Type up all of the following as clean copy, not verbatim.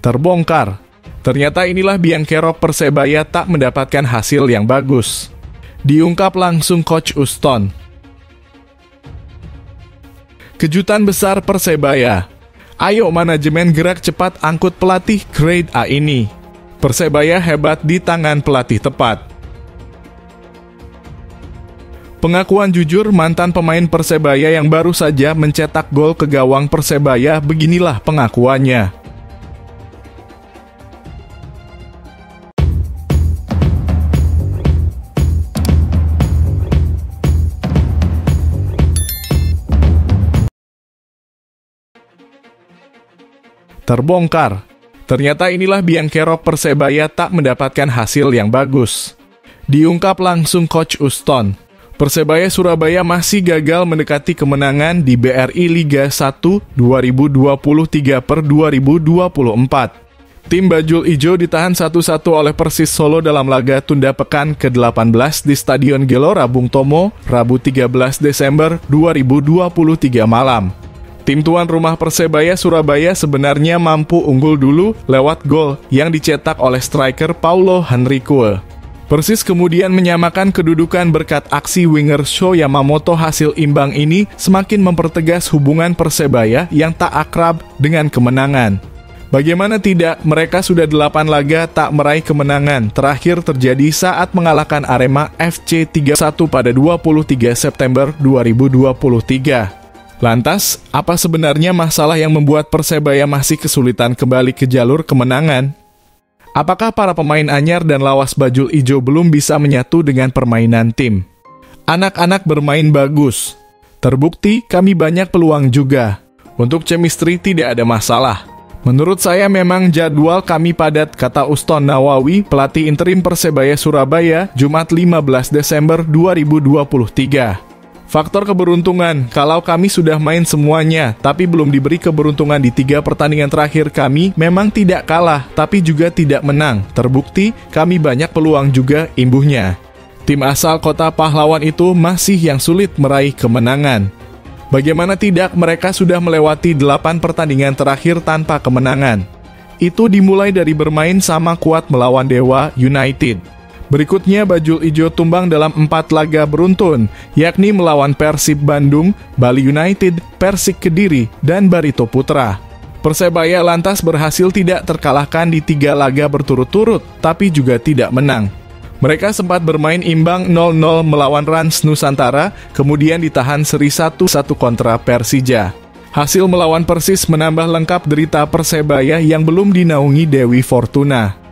Terbongkar. Ternyata inilah biang kerok Persebaya tak mendapatkan hasil yang bagus. Diungkap langsung Coach Uston. Kejutan besar Persebaya. Ayo manajemen gerak cepat angkut pelatih grade A ini. Persebaya hebat di tangan pelatih tepat. Pengakuan jujur mantan pemain Persebaya yang baru saja mencetak gol ke gawang Persebaya, beginilah pengakuannya. Terbongkar. Ternyata inilah biang kerok Persebaya tak mendapatkan hasil yang bagus. Diungkap langsung Coach Uston. Persebaya Surabaya masih gagal mendekati kemenangan di BRI Liga 1 2023/2024. Tim Bajul Ijo ditahan 1-1 oleh Persis Solo dalam laga tunda pekan ke-18 di Stadion Gelora Bung Tomo, Rabu 13 Desember 2023 malam. Tim tuan rumah Persebaya Surabaya sebenarnya mampu unggul dulu lewat gol yang dicetak oleh striker Paulo Henrique. Persis kemudian menyamakan kedudukan berkat aksi winger Sho Yamamoto. Hasil imbang ini semakin mempertegas hubungan Persebaya yang tak akrab dengan kemenangan. Bagaimana tidak, mereka sudah 8 laga tak meraih kemenangan. Terakhir terjadi saat mengalahkan Arema FC 3-1 pada 23 September 2023. Lantas, apa sebenarnya masalah yang membuat Persebaya masih kesulitan kembali ke jalur kemenangan? Apakah para pemain anyar dan lawas Bajul Ijo belum bisa menyatu dengan permainan tim? Anak-anak bermain bagus. Terbukti kami banyak peluang juga. Untuk chemistry tidak ada masalah. Menurut saya memang jadwal kami padat, kata Uston Nawawi, pelatih interim Persebaya Surabaya, Jumat 15 Desember 2023. Faktor keberuntungan, kalau kami sudah main semuanya, tapi belum diberi keberuntungan di 3 pertandingan terakhir kami memang tidak kalah, tapi juga tidak menang. Terbukti, kami banyak peluang juga, imbuhnya. Tim asal kota pahlawan itu masih yang sulit meraih kemenangan. Bagaimana tidak, mereka sudah melewati 8 pertandingan terakhir tanpa kemenangan. Itu dimulai dari bermain sama kuat melawan Dewa United. Berikutnya Bajul Ijo tumbang dalam 4 laga beruntun, yakni melawan Persib Bandung, Bali United, Persik Kediri, dan Barito Putra. Persebaya lantas berhasil tidak terkalahkan di 3 laga berturut-turut, tapi juga tidak menang. Mereka sempat bermain imbang 0-0 melawan Rans Nusantara, kemudian ditahan seri 1-1 kontra Persija. Hasil melawan Persis menambah lengkap derita Persebaya yang belum dinaungi Dewi Fortuna.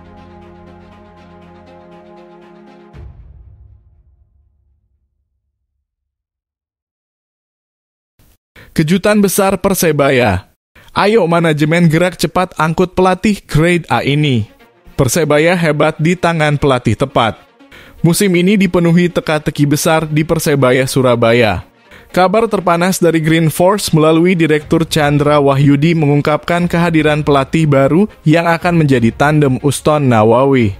Kejutan besar Persebaya. Ayo manajemen gerak cepat angkut pelatih grade A ini. Persebaya hebat di tangan pelatih tepat. Musim ini dipenuhi teka-teki besar di Persebaya Surabaya. Kabar terpanas dari Green Force melalui Direktur Chandra Wahyudi mengungkapkan kehadiran pelatih baru yang akan menjadi tandem Uston Nawawi.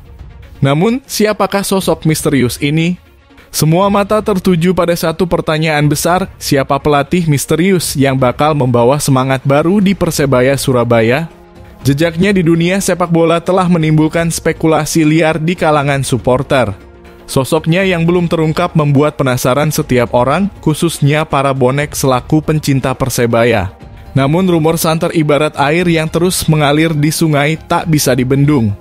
Namun, siapakah sosok misterius ini? Semua mata tertuju pada satu pertanyaan besar, siapa pelatih misterius yang bakal membawa semangat baru di Persebaya Surabaya? Jejaknya di dunia sepak bola telah menimbulkan spekulasi liar di kalangan supporter. Sosoknya yang belum terungkap membuat penasaran setiap orang, khususnya para bonek selaku pencinta Persebaya. Namun rumor santer ibarat air yang terus mengalir di sungai tak bisa dibendung.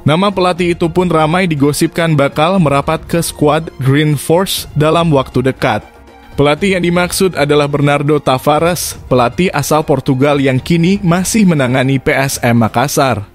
Nama pelatih itu pun ramai digosipkan bakal merapat ke skuad Green Force dalam waktu dekat. Pelatih yang dimaksud adalah Bernardo Tavares, pelatih asal Portugal yang kini masih menangani PSM Makassar.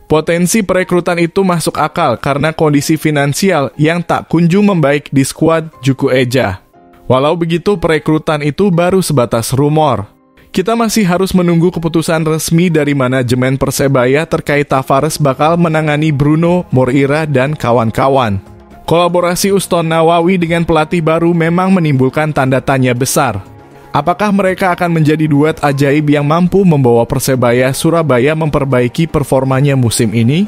Potensi perekrutan itu masuk akal karena kondisi finansial yang tak kunjung membaik di skuad Juku Eja. Walau begitu, perekrutan itu baru sebatas rumor. Kita masih harus menunggu keputusan resmi dari manajemen Persebaya terkait Tavares bakal menangani Bruno Moreira dan kawan-kawan. Kolaborasi Uston Nawawi dengan pelatih baru memang menimbulkan tanda tanya besar. Apakah mereka akan menjadi duet ajaib yang mampu membawa Persebaya Surabaya memperbaiki performanya musim ini?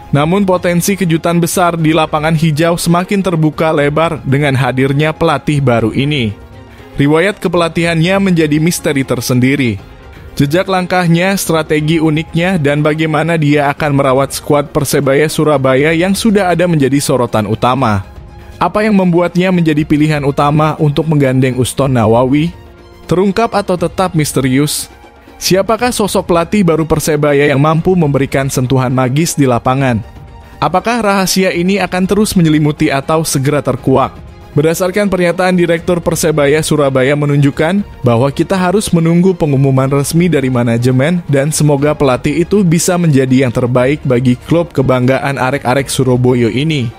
Namun potensi kejutan besar di lapangan hijau semakin terbuka lebar dengan hadirnya pelatih baru ini. Riwayat kepelatihannya menjadi misteri tersendiri. Jejak langkahnya, strategi uniknya, dan bagaimana dia akan merawat skuad Persebaya Surabaya yang sudah ada menjadi sorotan utama. Apa yang membuatnya menjadi pilihan utama untuk menggandeng Uston Nawawi? Terungkap atau tetap misterius? Siapakah sosok pelatih baru Persebaya yang mampu memberikan sentuhan magis di lapangan? Apakah rahasia ini akan terus menyelimuti atau segera terkuak? Berdasarkan pernyataan Direktur Persebaya Surabaya menunjukkan bahwa kita harus menunggu pengumuman resmi dari manajemen dan semoga pelatih itu bisa menjadi yang terbaik bagi klub kebanggaan arek-arek Surabaya ini.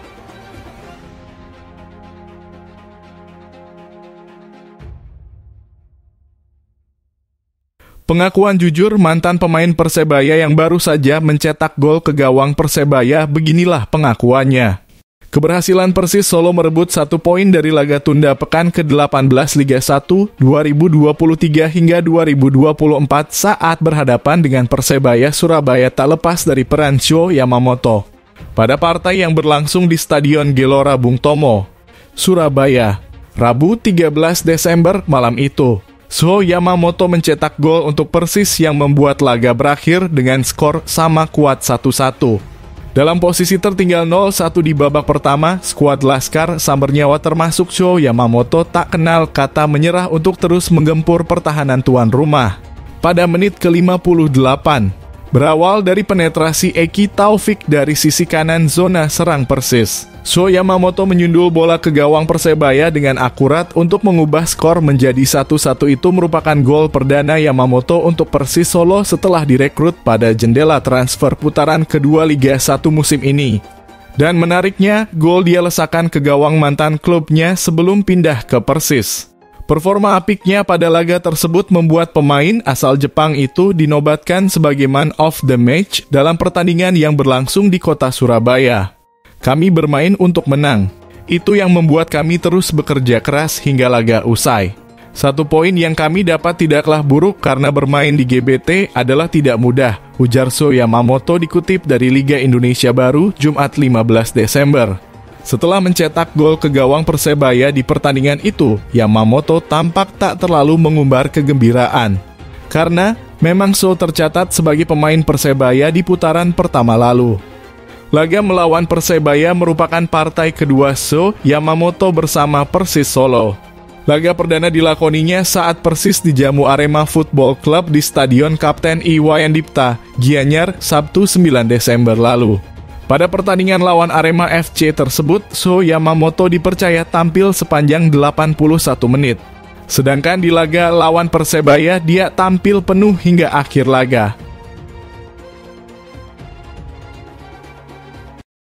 Pengakuan jujur mantan pemain Persebaya yang baru saja mencetak gol ke gawang Persebaya, beginilah pengakuannya. Keberhasilan Persis Solo merebut 1 poin dari laga tunda pekan ke-18 Liga 1 2023 hingga 2024 saat berhadapan dengan Persebaya Surabaya tak lepas dari peran Sho Yamamoto. Pada partai yang berlangsung di Stadion Gelora Bung Tomo, Surabaya, Rabu 13 Desember malam itu, Sho Yamamoto mencetak gol untuk Persis yang membuat laga berakhir dengan skor sama kuat 1-1. Dalam posisi tertinggal 0-1 di babak pertama, skuad Laskar Samber Nyawa termasuk Sho Yamamoto tak kenal kata menyerah untuk terus menggempur pertahanan tuan rumah. Pada menit ke-58, berawal dari penetrasi Eki Taufik dari sisi kanan zona serang Persis, Sho Yamamoto menyundul bola ke gawang Persebaya dengan akurat untuk mengubah skor menjadi 1-1. Itu merupakan gol perdana Yamamoto untuk Persis Solo setelah direkrut pada jendela transfer putaran kedua Liga 1 musim ini. Dan menariknya, gol dia lesakan ke gawang mantan klubnya sebelum pindah ke Persis. Performa apiknya pada laga tersebut membuat pemain asal Jepang itu dinobatkan sebagai man of the match dalam pertandingan yang berlangsung di kota Surabaya. Kami bermain untuk menang. Itu yang membuat kami terus bekerja keras hingga laga usai. 1 poin yang kami dapat tidaklah buruk karena bermain di GBT adalah tidak mudah, ujar Sho Yamamoto dikutip dari Liga Indonesia Baru, Jumat 15 Desember. Setelah mencetak gol ke gawang Persebaya di pertandingan itu, Yamamoto tampak tak terlalu mengumbar kegembiraan. Karena memang Sho tercatat sebagai pemain Persebaya di putaran pertama lalu. Laga melawan Persebaya merupakan partai kedua Sho Yamamoto bersama Persis Solo. Laga perdana dilakoninya saat Persis dijamu Arema Football Club di Stadion Kapten Iwayan Dipta, Gianyar, Sabtu 9 Desember lalu. Pada pertandingan lawan Arema FC tersebut, Sho Yamamoto dipercaya tampil sepanjang 81 menit. Sedangkan di laga lawan Persebaya, dia tampil penuh hingga akhir laga.